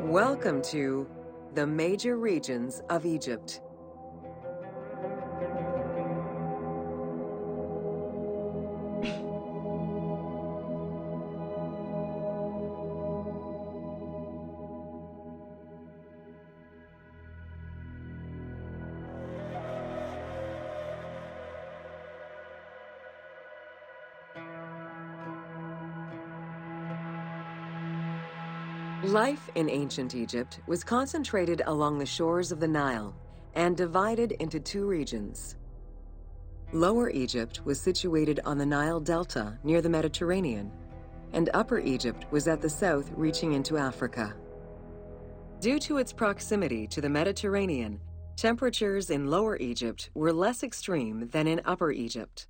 Welcome to the major regions of Egypt. Life in ancient Egypt was concentrated along the shores of the Nile and divided into two regions. Lower Egypt was situated on the Nile Delta near the Mediterranean, and Upper Egypt was at the south reaching into Africa. Due to its proximity to the Mediterranean, temperatures in Lower Egypt were less extreme than in Upper Egypt.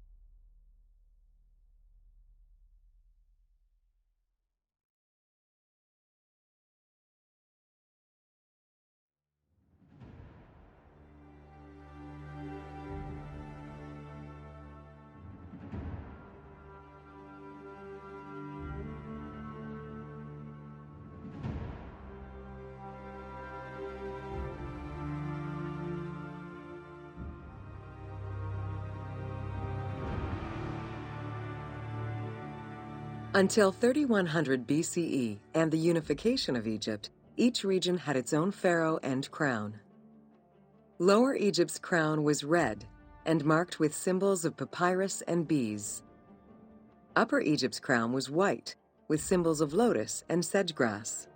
Until 3100 BCE and the unification of Egypt, each region had its own pharaoh and crown. Lower Egypt's crown was red and marked with symbols of papyrus and bees. Upper Egypt's crown was white with symbols of lotus and sedge grass.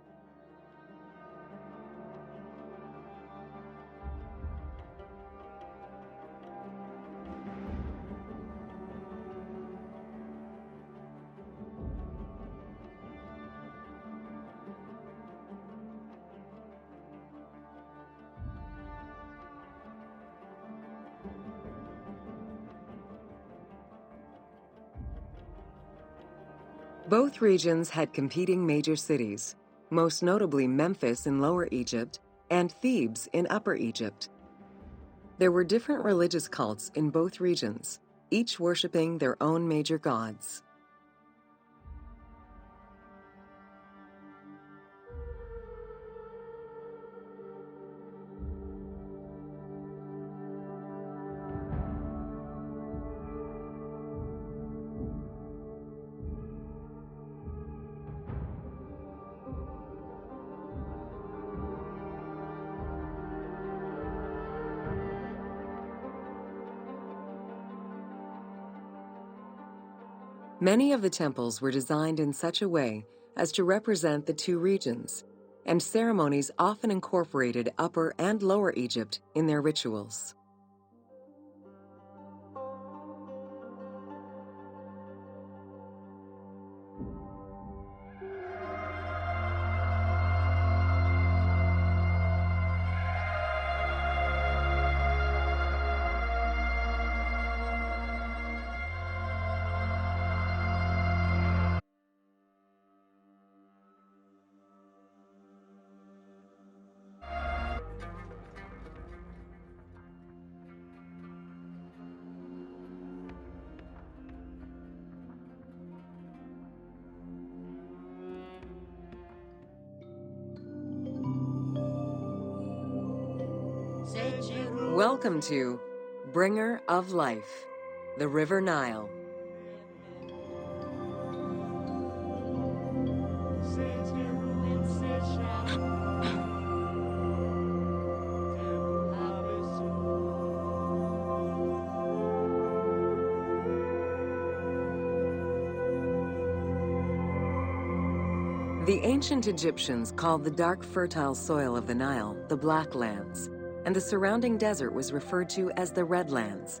Both regions had competing major cities, most notably Memphis in Lower Egypt and Thebes in Upper Egypt. There were different religious cults in both regions, each worshipping their own major gods. Many of the temples were designed in such a way as to represent the two regions, and ceremonies often incorporated Upper and Lower Egypt in their rituals. Welcome to Bringer of Life, the River Nile. The ancient Egyptians called the dark fertile soil of the Nile the Black Lands, and the surrounding desert was referred to as the Red Lands.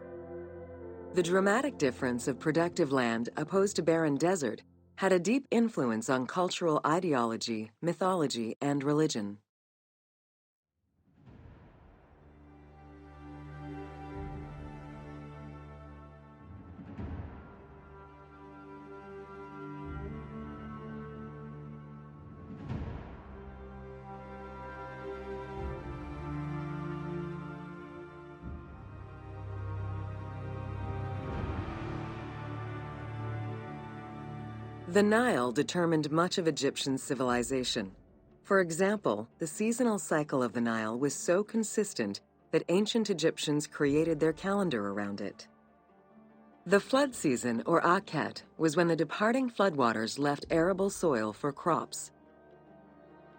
The dramatic difference of productive land opposed to barren desert had a deep influence on cultural ideology, mythology, and religion. The Nile determined much of Egyptian civilization. For example, the seasonal cycle of the Nile was so consistent that ancient Egyptians created their calendar around it. The flood season, or Akhet, was when the departing floodwaters left arable soil for crops.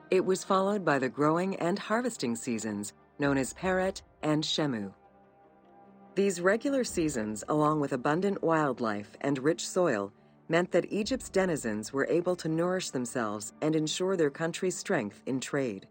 It was followed by the growing and harvesting seasons, known as Peret and Shemu. These regular seasons, along with abundant wildlife and rich soil, meant that Egypt's denizens were able to nourish themselves and ensure their country's strength in trade.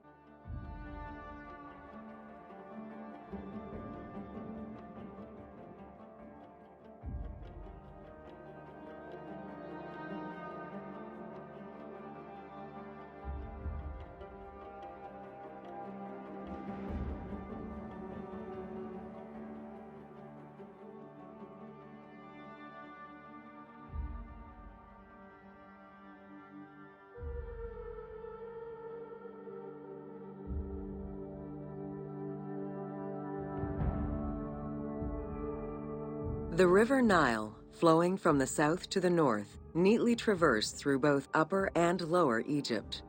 The River Nile, flowing from the south to the north, neatly traversed through both Upper and Lower Egypt.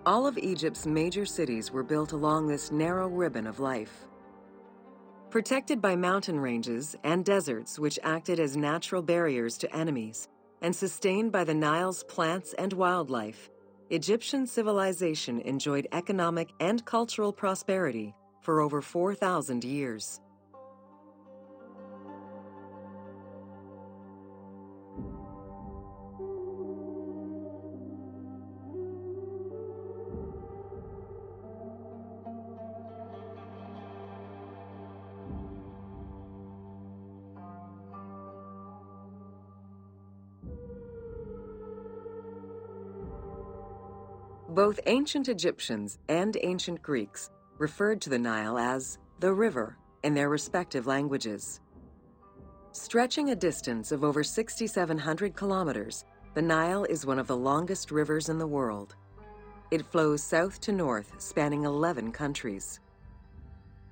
All of Egypt's major cities were built along this narrow ribbon of life. Protected by mountain ranges and deserts which acted as natural barriers to enemies, and sustained by the Nile's plants and wildlife, Egyptian civilization enjoyed economic and cultural prosperity for over 4,000 years. Both ancient Egyptians and ancient Greeks referred to the Nile as the river in their respective languages. Stretching a distance of over 6,700 kilometers, the Nile is one of the longest rivers in the world. It flows south to north, spanning 11 countries.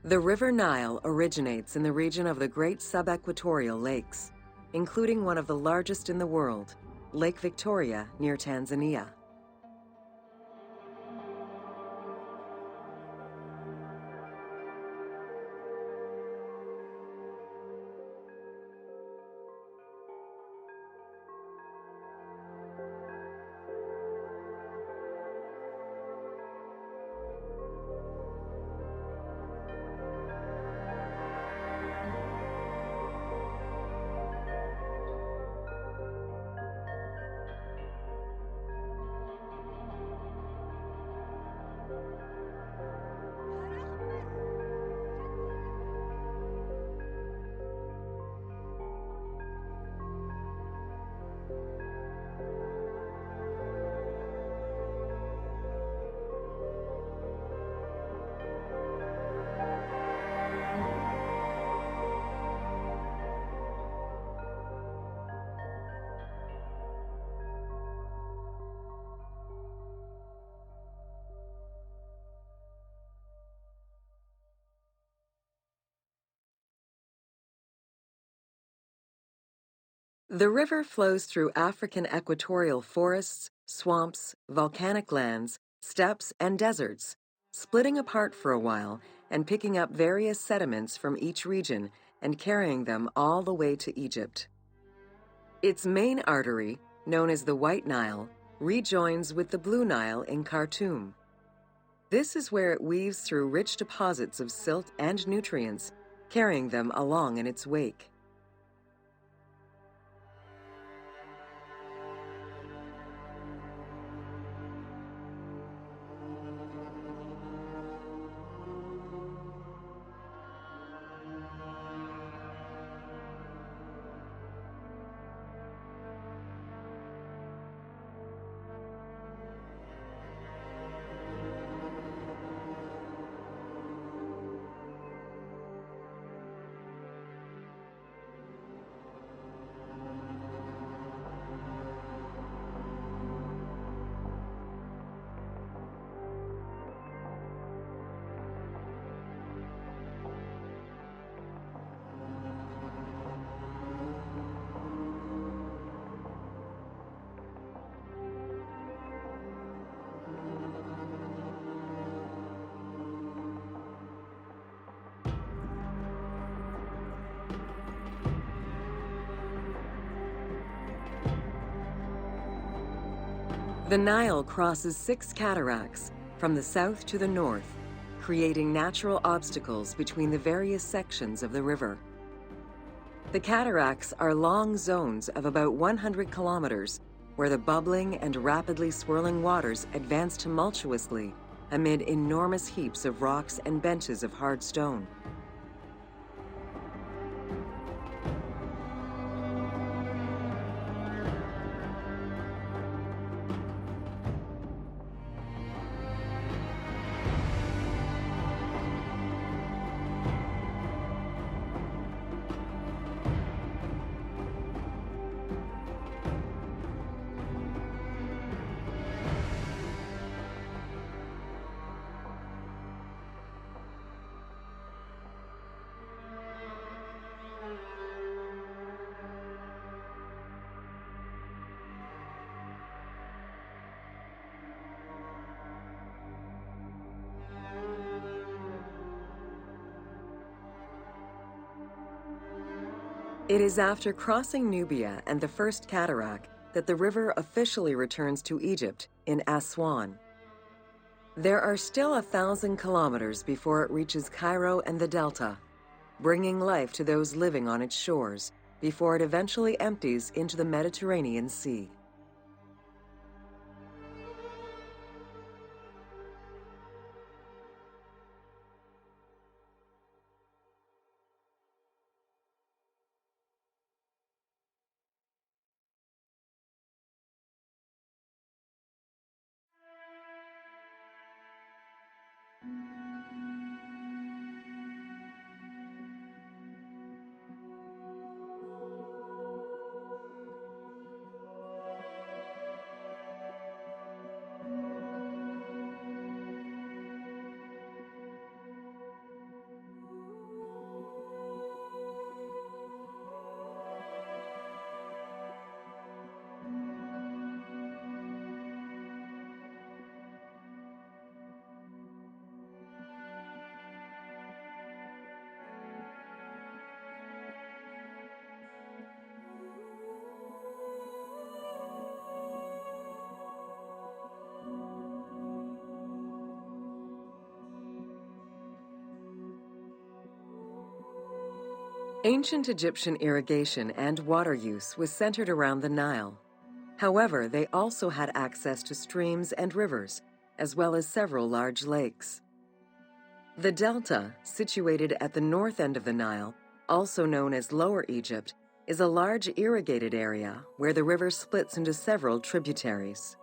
The River Nile originates in the region of the Great Subequatorial Lakes, including one of the largest in the world, Lake Victoria near Tanzania. The river flows through African equatorial forests, swamps, volcanic lands, steppes, and deserts, splitting apart for a while and picking up various sediments from each region and carrying them all the way to Egypt. Its main artery, known as the White Nile, rejoins with the Blue Nile in Khartoum. This is where it weaves through rich deposits of silt and nutrients, carrying them along in its wake. The Nile crosses 6 cataracts from the south to the north, creating natural obstacles between the various sections of the river. The cataracts are long zones of about 100 kilometers, where the bubbling and rapidly swirling waters advance tumultuously amid enormous heaps of rocks and benches of hard stone. It is after crossing Nubia and the first cataract that the river officially returns to Egypt in Aswan. There are still 1,000 kilometers before it reaches Cairo and the Delta, bringing life to those living on its shores before it eventually empties into the Mediterranean Sea. Ancient Egyptian irrigation and water use was centered around the Nile. However, they also had access to streams and rivers, as well as several large lakes. The Delta, situated at the north end of the Nile, also known as Lower Egypt, is a large irrigated area where the river splits into several tributaries.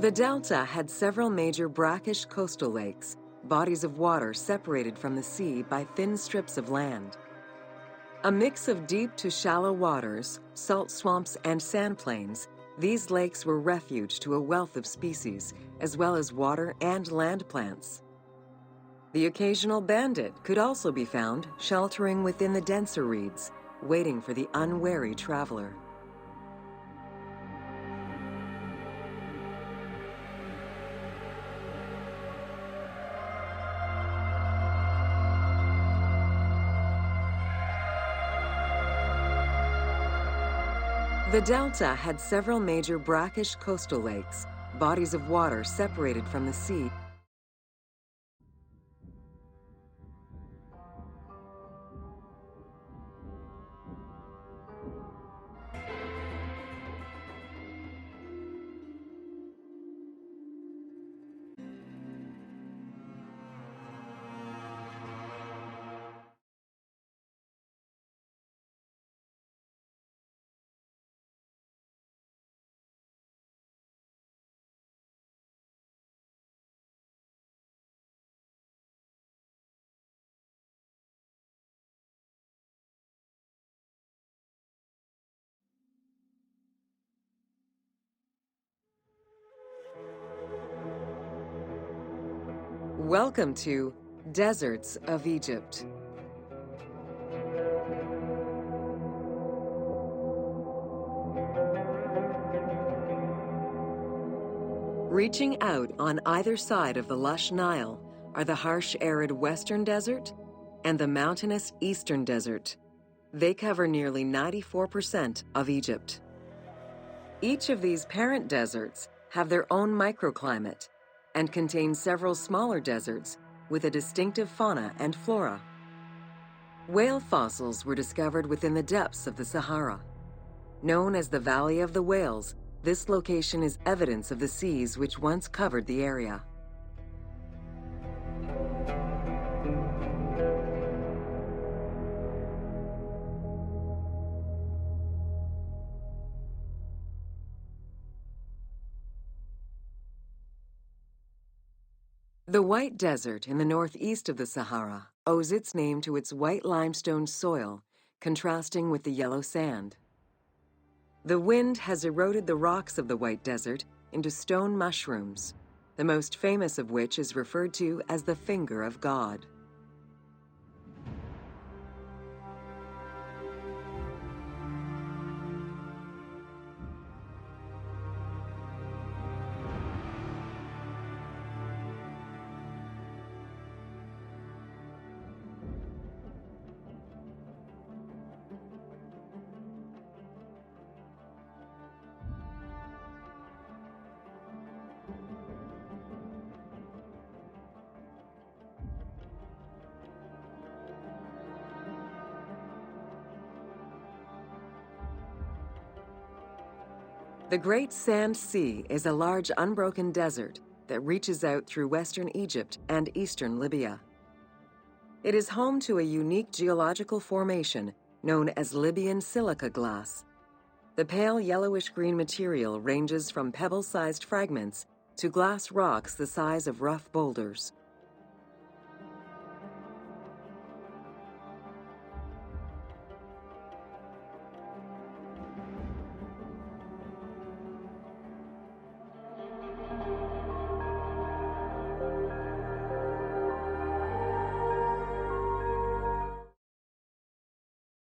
The Delta had several major brackish coastal lakes, bodies of water separated from the sea by thin strips of land. A mix of deep to shallow waters, salt swamps, and sand plains, these lakes were refuge to a wealth of species, as well as water and land plants. The occasional bandit could also be found sheltering within the denser reeds, waiting for the unwary traveler. The delta had several major brackish coastal lakes, bodies of water separated from the sea. Welcome to Deserts of Egypt. Reaching out on either side of the lush Nile are the harsh, arid Western Desert and the mountainous Eastern Desert. They cover nearly 94% of Egypt. Each of these parent deserts have their own microclimate and contain several smaller deserts with a distinctive fauna and flora. Whale fossils were discovered within the depths of the Sahara. Known as the Valley of the Whales, this location is evidence of the seas which once covered the area. The White Desert in the northeast of the Sahara owes its name to its white limestone soil, contrasting with the yellow sand. The wind has eroded the rocks of the White Desert into stone mushrooms, the most famous of which is referred to as the finger of God. The Great Sand Sea is a large unbroken desert that reaches out through western Egypt and eastern Libya. It is home to a unique geological formation known as Libyan silica glass. The pale yellowish-green material ranges from pebble-sized fragments to glass rocks the size of rough boulders.